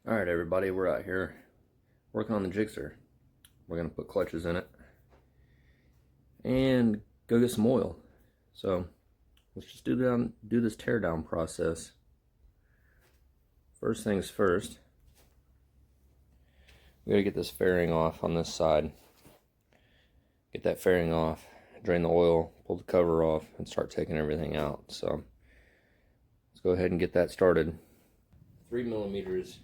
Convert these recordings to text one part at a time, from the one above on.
Alright everybody, we're out here working on the Gixxer. We're going to put clutches in it and go get some oil. So let's just do this teardown process. First things first, we got to get this fairing off on this side. Get that fairing off, drain the oil, pull the cover off, and start taking everything out. So let's go ahead and get that started. 3 millimeters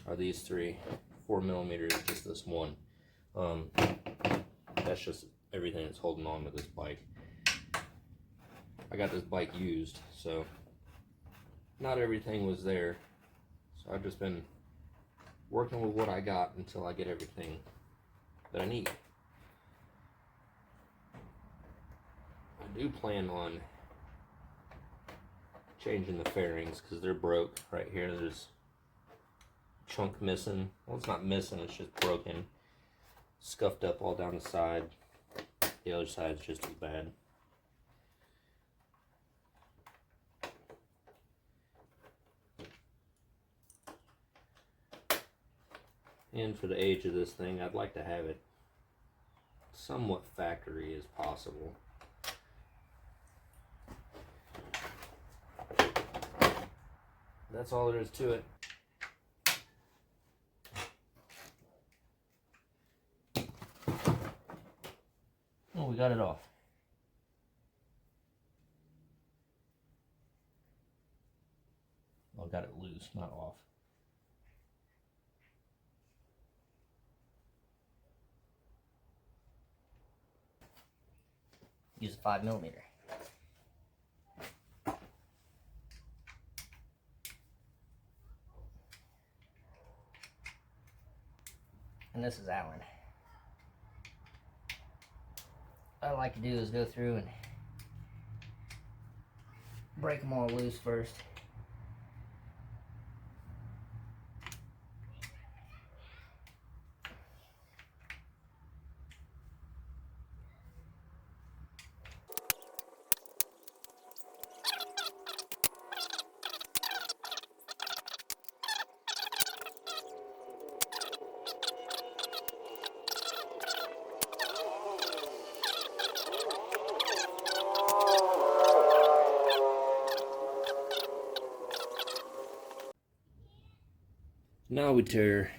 are these three. 4 millimeters is just this one. That's just everything that's holding on to this bike. I got this bike used, so not everything was there. So I've just been working with what I got until I get everything that I need. I do plan on changing the fairings because they're broke right here. There's a chunk missing. Well, it's not missing, it's just broken. Scuffed up all down the side. The other side's just too bad. And for the age of this thing, I'd like to have it somewhat factory as possible. That's all there is to it. Oh, we got it off. Well, got it loose, not off. Use a 5 millimeter. And this is Allen. What I like to do is go through and break them all loose first. Now we tear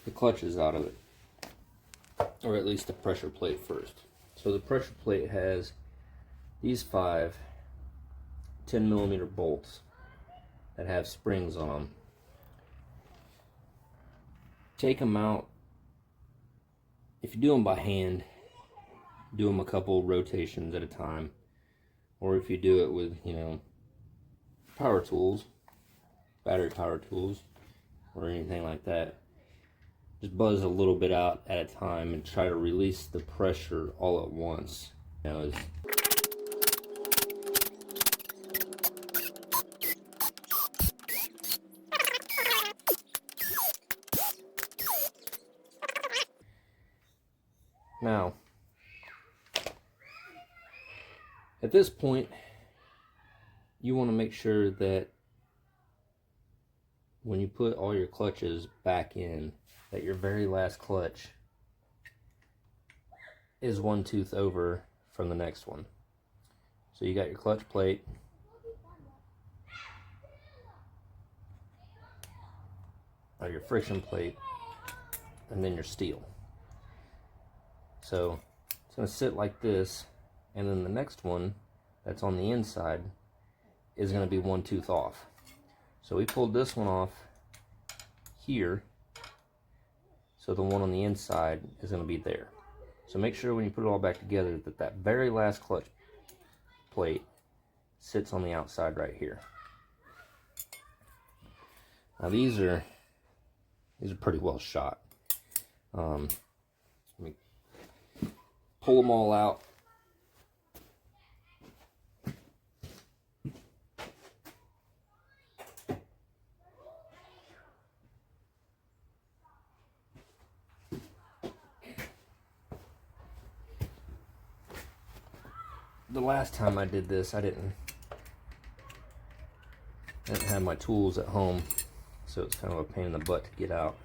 the clutches out of it, or at least the pressure plate first. So the pressure plate has these 5 10 millimeter bolts that have springs on them. Take them out. If you do them by hand, do them a couple rotations at a time, or if you do it with, power tools, battery power tools, or anything like that, just buzz a little bit out at a time and try to release the pressure all at once. Now, at this point, you want to make sure that when you put all your clutches back in, that your very last clutch is 1 tooth over from the next one. So you got your clutch plate, or your friction plate, and then your steel. So it's going to sit like this, and then the next one that's on the inside is going to be 1 tooth off. So we pulled this one off here, so the one on the inside is going to be there. So make sure when you put it all back together that that very last clutch plate sits on the outside right here. Now these are pretty well shot. Let me pull them all out. The last time I did this, I didn't I didn't have my tools at home, so it's kind of a pain in the butt to get out.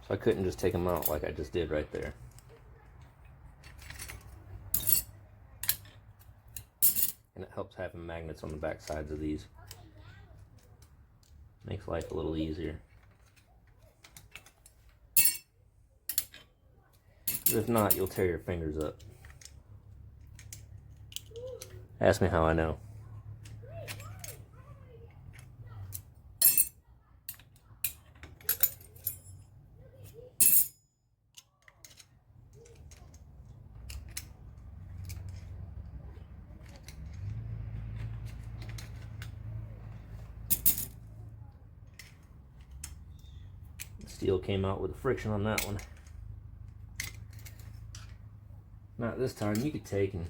So I couldn't just take them out like I just did right there. And it helps having magnets on the back sides of these. Makes life a little easier. If not, you'll tear your fingers up. Ask me how I know. The steel came out with a friction on that one. Not this time. You could take and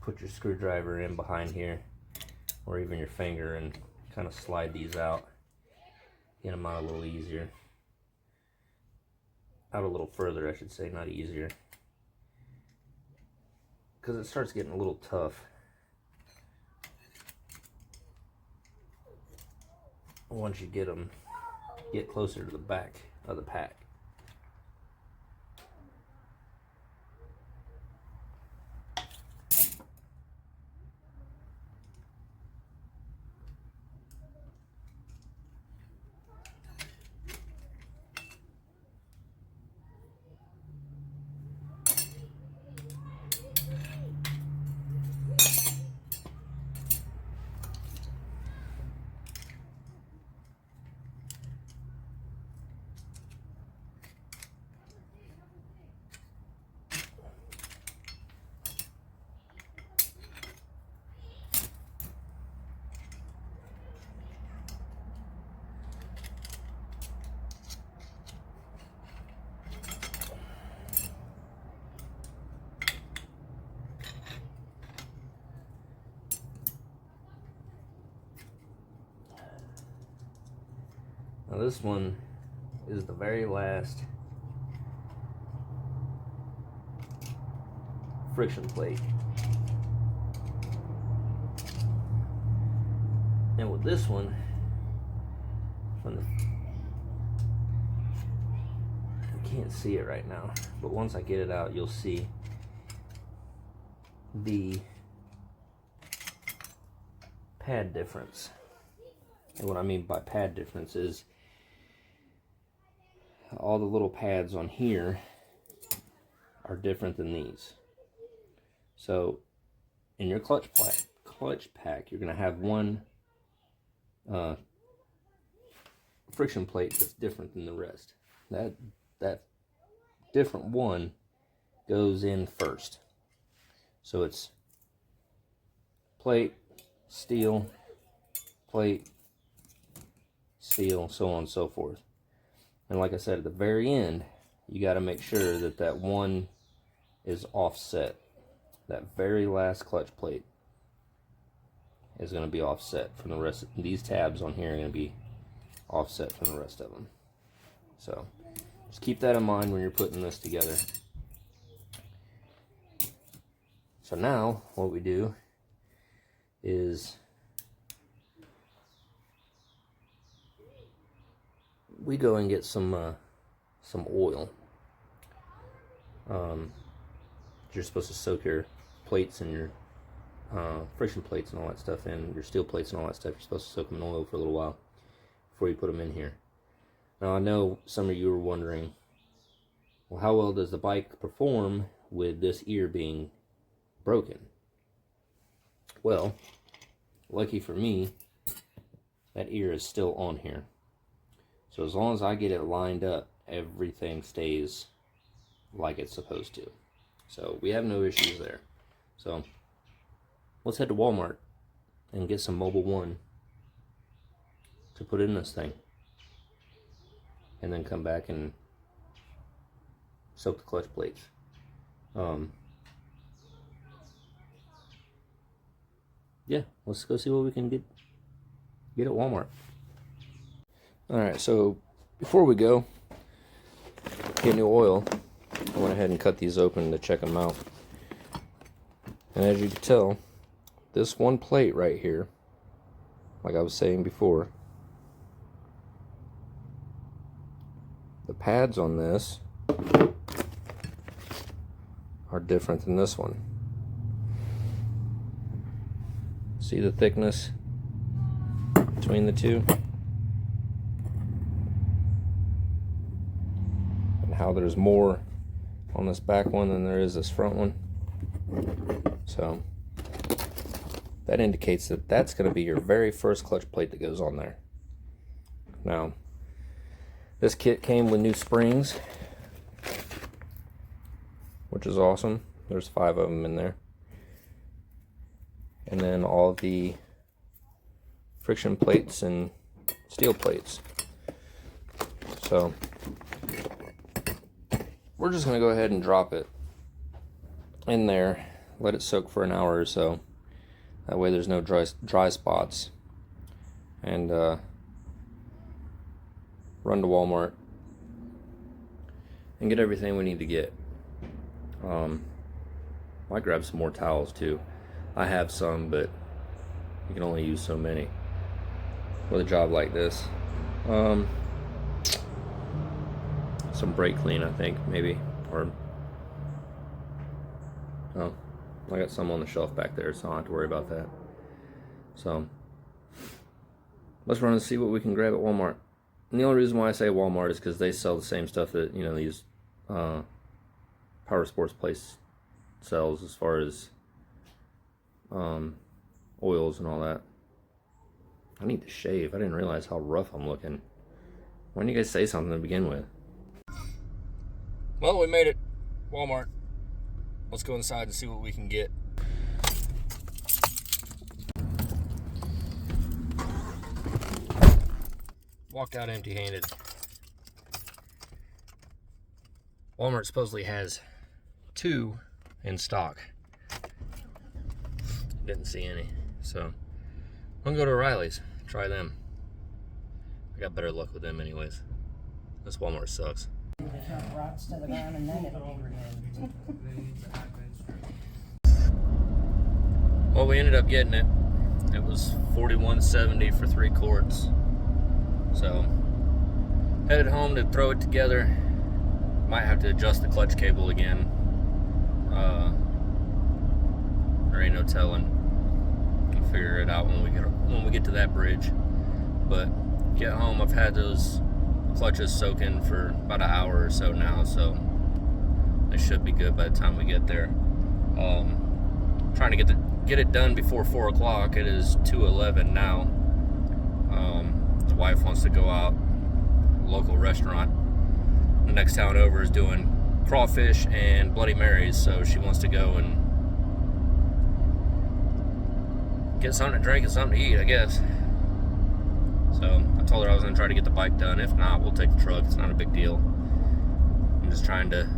put your screwdriver in behind here, or even your finger, and kind of slide these out. Get them out a little easier. Out a little further, I should say, not easier. Because it starts getting a little tough once you get closer to the back of the pack. Now this one is the very last friction plate. And with this one, you can't see it right now, but once I get it out, you'll see the pad difference. And what I mean by pad difference is all the little pads on here are different than these. So in your clutch pack, you're going to have one friction plate that's different than the rest. That different one goes in first. So it's plate, steel, plate, steel, so on and so forth. And like I said, at the very end, you got to make sure that that one is offset. That very last clutch plate is going to be offset from the rest. These tabs on here are going to be offset from the rest of them. So just keep that in mind when you're putting this together. So now what we do is we go and get some oil. You're supposed to soak your plates and your friction plates and all that stuff in, your steel plates and all that stuff. You're supposed to soak them in oil for a little while before you put them in here. Now I know some of you are wondering, well, how well does the bike perform with this ear being broken? Well, lucky for me, that ear is still on here. So as long as I get it lined up, everything stays like it's supposed to. So we have no issues there. So let's head to Walmart and get some Mobil 1 to put in this thing. And then come back and soak the clutch plates. Yeah, let's go see what we can get at Walmart. Alright, so before we go get new oil, I went ahead and cut these open to check them out. And as you can tell, this one plate right here like I was saying before, the pads on this are different than this one. See the thickness between the two? And how there's more on this back one than there is this front one. So that indicates that that's going to be your very first clutch plate that goes on there. Now, this kit came with new springs, which is awesome. There's 5 of them in there. And then all the friction plates and steel plates. So we're just going to go ahead and drop it in there, let it soak for an hour or so. That way there's no dry spots. And run to Walmart and get everything we need to get. Might grab some more towels too. I have some, but you can only use so many with a job like this. Some brake clean, I think, maybe. Or, oh, I got some on the shelf back there, so I don't have to worry about that. So let's run and see what we can grab at Walmart. And the only reason why I say Walmart is because they sell the same stuff that, you know, these power sports place sells, as far as oils and all that. I need to shave. I didn't realize how rough I'm looking. Why didn't you guys say something to begin with? Well, we made it. Walmart. Let's go inside and see what we can get. Walked out empty-handed. Walmart supposedly has 2 in stock. Didn't see any, so I'm gonna go to O'Reilly's, try them. I got better luck with them anyways. This Walmart sucks. Rots to the ground and then it'll be Well, we ended up getting it. It was $41.70 for 3 quarts. So headed home to throw it together. Might have to adjust the clutch cable again. There ain't no telling. We'll figure it out when we get to that bridge. But get home, I've had those clutches soaking for about an hour or so now, so they should be good by the time we get there. Trying to get it done before 4 o'clock. It is 2:11 now. The wife wants to go out, local restaurant. The next town over is doing crawfish and Bloody Marys, so she wants to go and get something to drink and something to eat, I guess. So I told her I was going to try to get the bike done. If not, we'll take the truck. It's not a big deal. I'm just trying to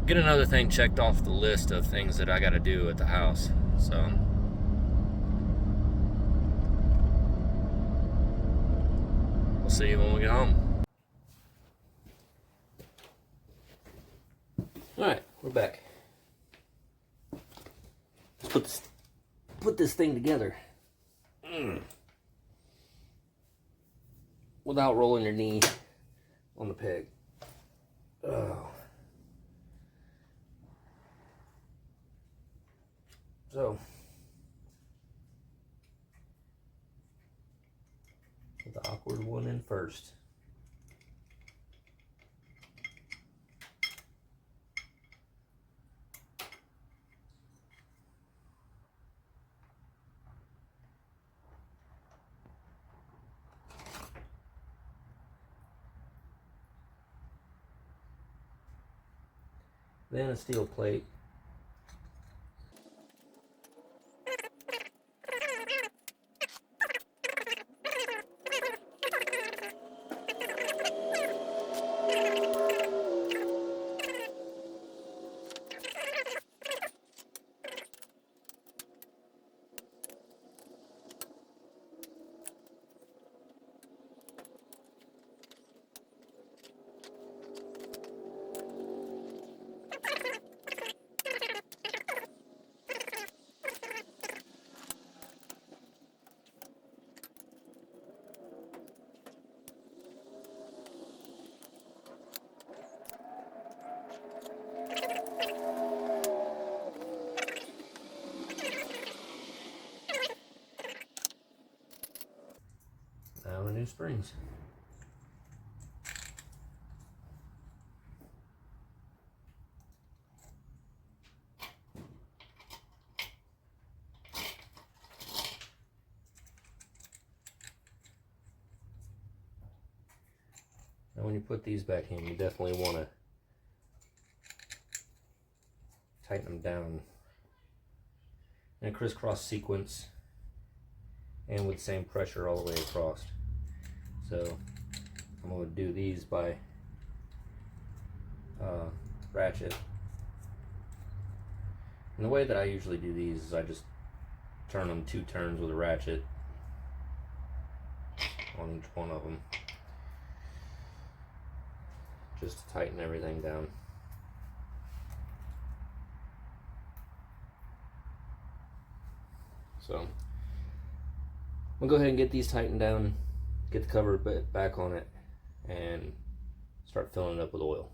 get another thing checked off the list of things that I got to do at the house. So we'll see you when we get home. Alright, we're back. Let's put this thing together. Without rolling your knee on the peg. Oh. So, put the awkward one in first. Then a steel plate. springs. Now when you put these back in, you definitely want to tighten them down in a crisscross sequence and with the same pressure all the way across. So I'm going to do these by ratchet. And the way that I usually do these is I just turn them 2 turns with a ratchet on each one of them, just to tighten everything down. So I'm gonna go ahead and get these tightened down, get the cover back on it, and start filling it up with oil.